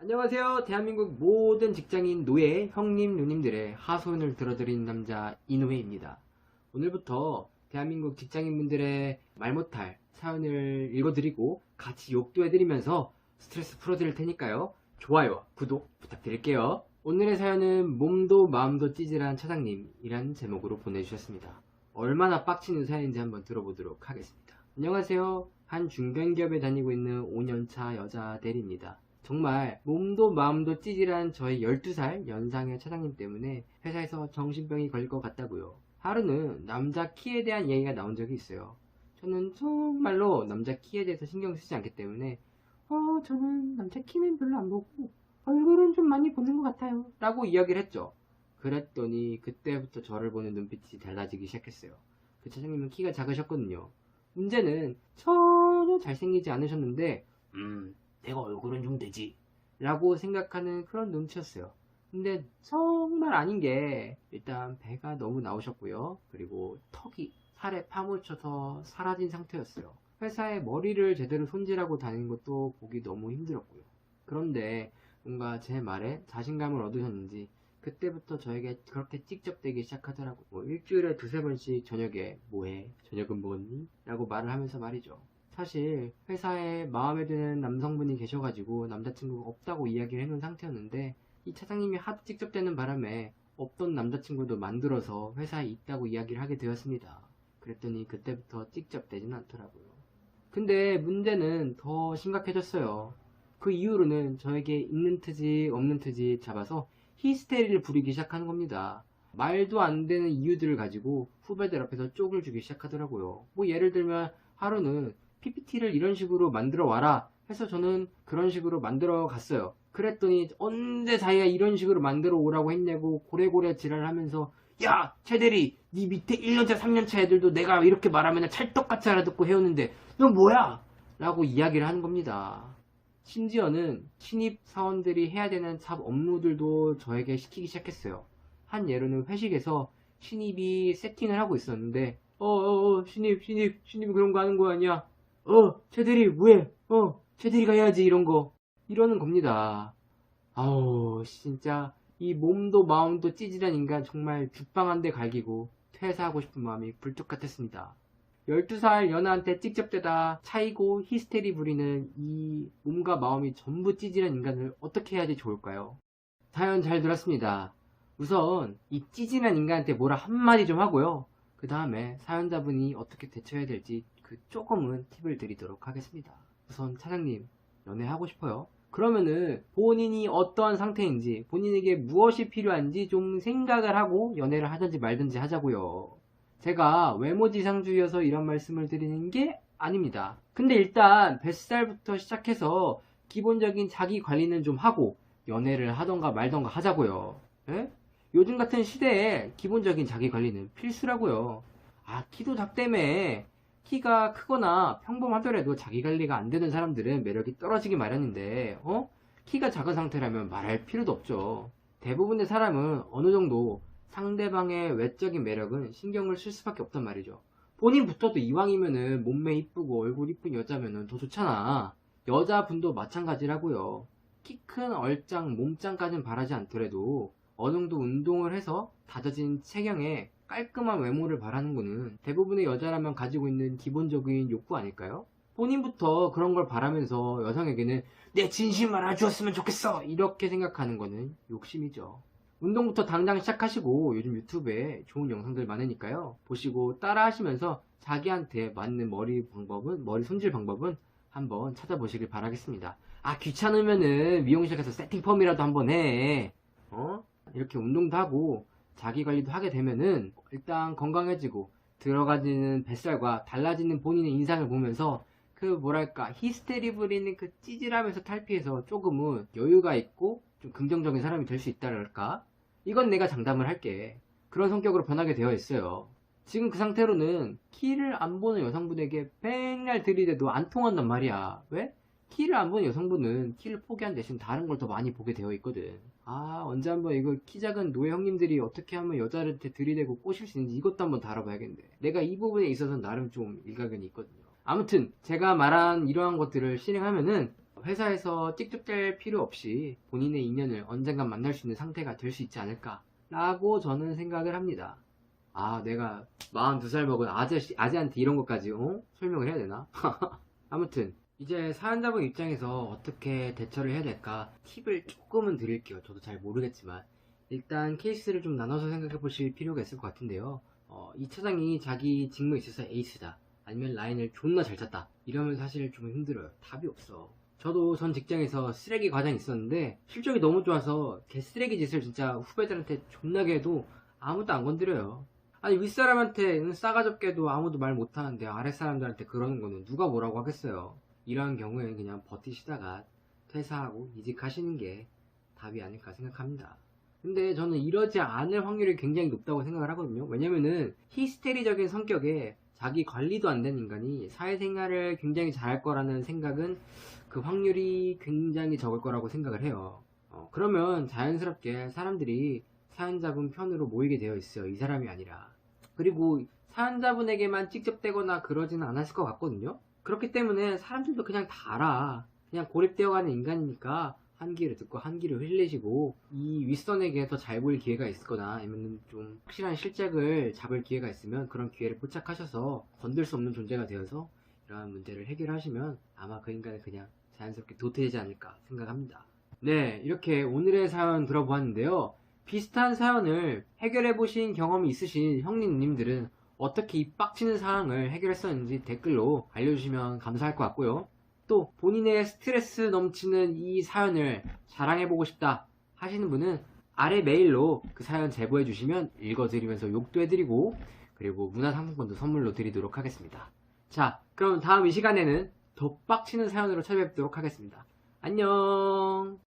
안녕하세요. 대한민국 모든 직장인 노예, 형님, 누님들의 하소연을 들어드린 남자 이노회입니다. 오늘부터 대한민국 직장인분들의 말 못할 사연을 읽어드리고 같이 욕도 해드리면서 스트레스 풀어드릴 테니까요. 좋아요, 구독 부탁드릴게요. 오늘의 사연은 몸도 마음도 찌질한 차장님이란 제목으로 보내주셨습니다. 얼마나 빡치는 사연인지 한번 들어보도록 하겠습니다. 안녕하세요. 한 중견기업에 다니고 있는 5년차 여자 대리입니다. 정말 몸도 마음도 찌질한 저의 12살 연상의 차장님 때문에 회사에서 정신병이 걸릴 것 같다고요. 하루는 남자 키에 대한 얘기가 나온 적이 있어요. 저는 정말로 남자 키에 대해서 신경 쓰지 않기 때문에 저는 남자 키는 별로 안 보고 얼굴은 좀 많이 보는 것 같아요 라고 이야기를 했죠. 그랬더니 그때부터 저를 보는 눈빛이 달라지기 시작했어요. 그 차장님은 키가 작으셨거든요. 문제는 전혀 잘생기지 않으셨는데 내가 얼굴은 좀 되지 라고 생각하는 그런 눈치였어요. 근데 정말 아닌 게 일단 배가 너무 나오셨고요. 그리고 턱이 살에 파묻혀서 사라진 상태였어요. 회사에 머리를 제대로 손질하고 다니는 것도 보기 너무 힘들었고요. 그런데 뭔가 제 말에 자신감을 얻으셨는지 그때부터 저에게 그렇게 찍적대기 시작하더라고요. 뭐 일주일에 두세 번씩 저녁에 뭐해? 저녁은 뭐니? 라고 말을 하면서 말이죠. 사실 회사에 마음에 드는 남성분이 계셔가지고 남자친구가 없다고 이야기를 해놓은 상태였는데 이 차장님이 하도 찍적대는 바람에 없던 남자친구도 만들어서 회사에 있다고 이야기를 하게 되었습니다. 그랬더니 그때부터 찍적대진 않더라고요. 근데 문제는 더 심각해졌어요. 그 이후로는 저에게 있는 트지 없는 트지 잡아서 히스테리를 부리기 시작하는 겁니다. 말도 안 되는 이유들을 가지고 후배들 앞에서 쪽을 주기 시작하더라고요. 뭐 예를 들면 하루는 PPT를 이런 식으로 만들어 와라 해서 저는 그런 식으로 만들어 갔어요. 그랬더니 언제 자기가 이런 식으로 만들어 오라고 했냐고 고래고래 지랄을 하면서 야 최대리 네 밑에 1년차 3년차 애들도 내가 이렇게 말하면 찰떡같이 알아듣고 해오는데 너 뭐야? 라고 이야기를 하는 겁니다. 심지어는 신입 사원들이 해야 되는 잡 업무들도 저에게 시키기 시작했어요. 한 예로는 회식에서 신입이 세팅을 하고 있었는데 신입 그런 거 하는 거 아니야? 최대리 왜? 최대리가 해야지 이런 거 이러는 겁니다. 아우 진짜 이 몸도 마음도 찌질한 인간 정말 죽방 한 대 갈기고 퇴사하고 싶은 마음이 굴뚝 같았습니다. 12살 연하한테 찍적대다 차이고 히스테리 부리는 이 몸과 마음이 전부 찌질한 인간을 어떻게 해야지 좋을까요? 사연 잘 들었습니다. 우선 이 찌질한 인간한테 뭐라 한마디 좀 하고요. 그 다음에 사연자분이 어떻게 대처해야 될지 그 조금은 팁을 드리도록 하겠습니다. 우선 차장님 연애하고 싶어요. 그러면은 본인이 어떠한 상태인지 본인에게 무엇이 필요한지 좀 생각을 하고 연애를 하든지 말든지 하자고요. 제가 외모지상주의여서 이런 말씀을 드리는 게 아닙니다. 근데 일단 뱃살부터 시작해서 기본적인 자기 관리는 좀 하고 연애를 하던가 말던가 하자고요. 예? 요즘 같은 시대에 기본적인 자기 관리는 필수라고요. 키도 작다며. 키가 크거나 평범하더라도 자기 관리가 안 되는 사람들은 매력이 떨어지기 마련인데, 키가 작은 상태라면 말할 필요도 없죠. 대부분의 사람은 어느 정도 상대방의 외적인 매력은 신경을 쓸 수밖에 없단 말이죠. 본인부터도 이왕이면은 몸매 이쁘고 얼굴 이쁜 여자면은 더 좋잖아. 여자분도 마찬가지라고요. 키 큰 얼짱, 몸짱까진 바라지 않더라도 어느 정도 운동을 해서 다져진 체형에 깔끔한 외모를 바라는 거는 대부분의 여자라면 가지고 있는 기본적인 욕구 아닐까요? 본인부터 그런 걸 바라면서 여성에게는 내 진심만 알아주었으면 좋겠어! 이렇게 생각하는 거는 욕심이죠. 운동부터 당장 시작하시고 요즘 유튜브에 좋은 영상들 많으니까요. 보시고 따라 하시면서 자기한테 맞는 머리 손질 방법은 한번 찾아보시길 바라겠습니다. 귀찮으면은 미용실 가서 세팅 펌이라도 한번 해. 이렇게 운동도 하고 자기 관리도 하게 되면은 일단 건강해지고 들어가지는 뱃살과 달라지는 본인의 인상을 보면서 그 뭐랄까 히스테리 부리는 그 찌질하면서 탈피해서 조금은 여유가 있고 좀 긍정적인 사람이 될 수 있다랄까. 이건 내가 장담을 할게. 그런 성격으로 변하게 되어 있어요. 지금 그 상태로는 키를 안 보는 여성분에게 맨날 들이대도 안 통한단 말이야. 왜? 키를 안 보는 여성분은 키를 포기한 대신 다른 걸 더 많이 보게 되어 있거든. 언제 한번 이거 키 작은 노예 형님들이 어떻게 하면 여자한테 들이대고 꼬실 수 있는지 이것도 한번 다뤄봐야겠네. 내가 이 부분에 있어서는 나름 좀 일가견이 있거든요. 아무튼 제가 말한 이러한 것들을 실행하면은 회사에서 찝찝댈 필요 없이 본인의 인연을 언젠간 만날 수 있는 상태가 될 수 있지 않을까 라고 저는 생각을 합니다. 아, 내가 42살 먹은 아재한테 이런 것까지 설명을 해야 되나? 아무튼 이제 사연자분 입장에서 어떻게 대처를 해야 될까 팁을 조금은 드릴게요. 저도 잘 모르겠지만 일단 케이스를 좀 나눠서 생각해 보실 필요가 있을 것 같은데요. 이 차장이 자기 직무에 있어서 에이스다, 아니면 라인을 존나 잘 찼다, 이러면 사실 좀 힘들어요. 답이 없어. 저도 전 직장에서 쓰레기 과장이 있었는데 실적이 너무 좋아서 개 쓰레기 짓을 진짜 후배들한테 존나게 해도 아무도 안 건드려요. 아니, 윗사람한테 싸가지 없게도 아무도 말 못하는데 아랫사람들한테 그러는 거는 누가 뭐라고 하겠어요. 이러한 경우에는 그냥 버티시다가 퇴사하고 이직하시는 게 답이 아닐까 생각합니다. 근데 저는 이러지 않을 확률이 굉장히 높다고 생각을 하거든요. 왜냐면은 히스테리적인 성격에 자기 관리도 안 되는 인간이 사회생활을 굉장히 잘할 거라는 생각은 그 확률이 굉장히 적을 거라고 생각을 해요. 그러면 자연스럽게 사람들이 사연자분 편으로 모이게 되어 있어요. 이 사람이 아니라. 그리고 사연자분에게만 직접되거나 그러지는 않았을 것 같거든요. 그렇기 때문에 사람들도 그냥 다 알아. 그냥 고립되어가는 인간이니까 한 귀를 듣고 한 귀를 흘리시고, 이 윗선에게 더 잘 보일 기회가 있거나 아니면 좀 확실한 실적을 잡을 기회가 있으면 그런 기회를 포착하셔서 건들 수 없는 존재가 되어서 이러한 문제를 해결하시면 아마 그 인간은 그냥 자연스럽게 도태되지 않을까 생각합니다. 네, 이렇게 오늘의 사연 들어보았는데요. 비슷한 사연을 해결해보신 경험이 있으신 형님 누님들은 어떻게 이 빡치는 상황을 해결했었는지 댓글로 알려주시면 감사할 것 같고요. 또 본인의 스트레스 넘치는 이 사연을 자랑해보고 싶다 하시는 분은 아래 메일로 그 사연 제보해주시면 읽어드리면서 욕도 해드리고, 그리고 문화상품권도 선물로 드리도록 하겠습니다. 자, 그럼 다음 이 시간에는 더 빡치는 사연으로 찾아뵙도록 하겠습니다. 안녕.